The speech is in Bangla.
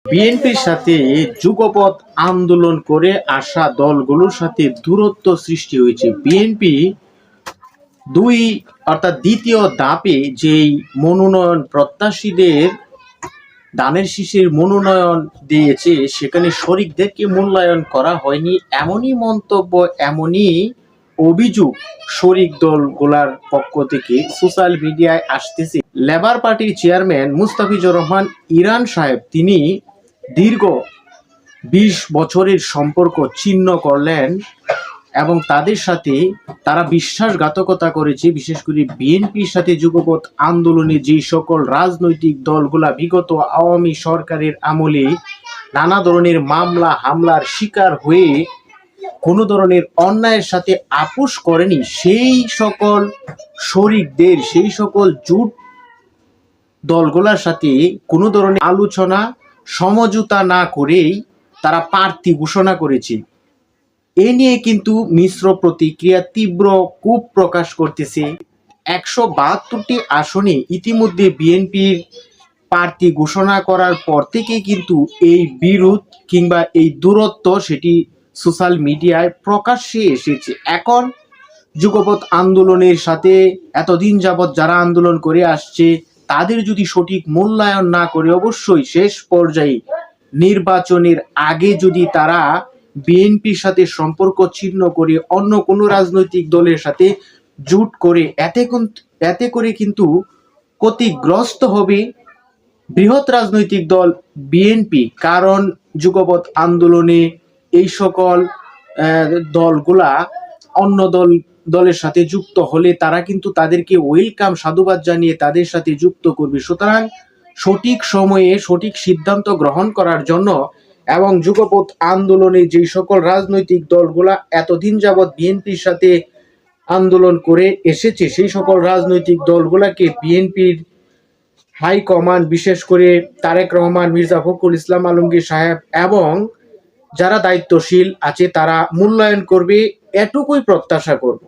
বিএনপির সাথে যুগপৎ আন্দোলন করে আসা দলগুলোর সাথে দূরত্ব সৃষ্টি হয়েছে। বিএনপি দুই অর্থাৎ দ্বিতীয় ধাপে যেই মনোনয়ন প্রত্যাশীদের দানের শীষের মনোনয়ন দিয়েছে, সেখানে শরিকদেরকে মূল্যায়ন করা হয়নি, এমনই মন্তব্য, এমনই অভিযোগ শরিক দলগুলার পক্ষ থেকে সোশ্যাল মিডিয়ায় আসতেছে। লেবার পার্টির চেয়ারম্যান মুস্তাফিজুর রহমান ইরান সাহেব তিনি দীর্ঘ ২০ বছরের সম্পর্ক ছিন্ন করলেন এবং তাদের সাথে তারা বিশ্বাসঘাতকতা করেছে। বিশেষ করে বিএনপির সাথে যুগপৎ আন্দোলনে যে সকল রাজনৈতিক দলগুলা বিগত আওয়ামী সরকারের আমলে নানা ধরনের মামলা হামলার শিকার হয়ে কোনো ধরনের অন্যায়ের সাথে আপোষ করেনি, সেই সকল শরিকদের, সেই সকল জোট দলগুলোর সাথে কোনো ধরনের আলোচনা সমঝোতা না করেই তারা প্রার্থী ঘোষণা করেছে। এ নিয়ে কিন্তু মিশ্র প্রতিক্রিয়া, তীব্র ক্ষোভ প্রকাশ করতেছে। ১৭২টি আসনে ইতিমধ্যে বিএনপির প্রার্থী ঘোষণা করার পর থেকে কিন্তু এই বিরোধ কিংবা এই দূরত্ব সেটি সোশ্যাল মিডিয়ায় প্রকাশ্যে এসেছে। এখন যুগপৎ আন্দোলনের সাথে এতদিন যাবৎ যারা আন্দোলন করে আসছে তাদের যদি সঠিক মূল্যায়ন না করে অবশ্যই শেষ পর্যায়ে নির্বাচনের আগে যদি তারা বিএনপির সাথে সম্পর্ক ছিন্ন করে অন্য কোনো রাজনৈতিক দলের সাথে জোট করে, এতে করে কিন্তু ক্ষতিগ্রস্ত হবে বৃহৎ রাজনৈতিক দল বিএনপি। কারণ যুগপৎ আন্দোলনে এই সকল দলগুলা অন্য দলের সাথে যুক্ত হলে তারা কিন্তু তাদেরকে ওয়েলকাম, সাধুবাদ জানিয়ে তাদের সাথে যুক্ত করবে। সুতরাং সঠিক সময়ে সঠিক সিদ্ধান্ত গ্রহণ করার জন্য এবং যুগপৎ আন্দোলনে যে সকল রাজনৈতিক দলগুলা এতদিন যাবৎ বিএনপির সাথে আন্দোলন করে এসেছে, সেই সকল রাজনৈতিক দলগুলাকে বিএনপির হাইকমান্ড, বিশেষ করে তারেক রহমান, মির্জা ফখরুল ইসলাম আলমগীর সাহেব এবং যারা দায়িত্বশীল আছে তারা মূল্যায়ন করবে, এটুকুই প্রত্যাশা করব।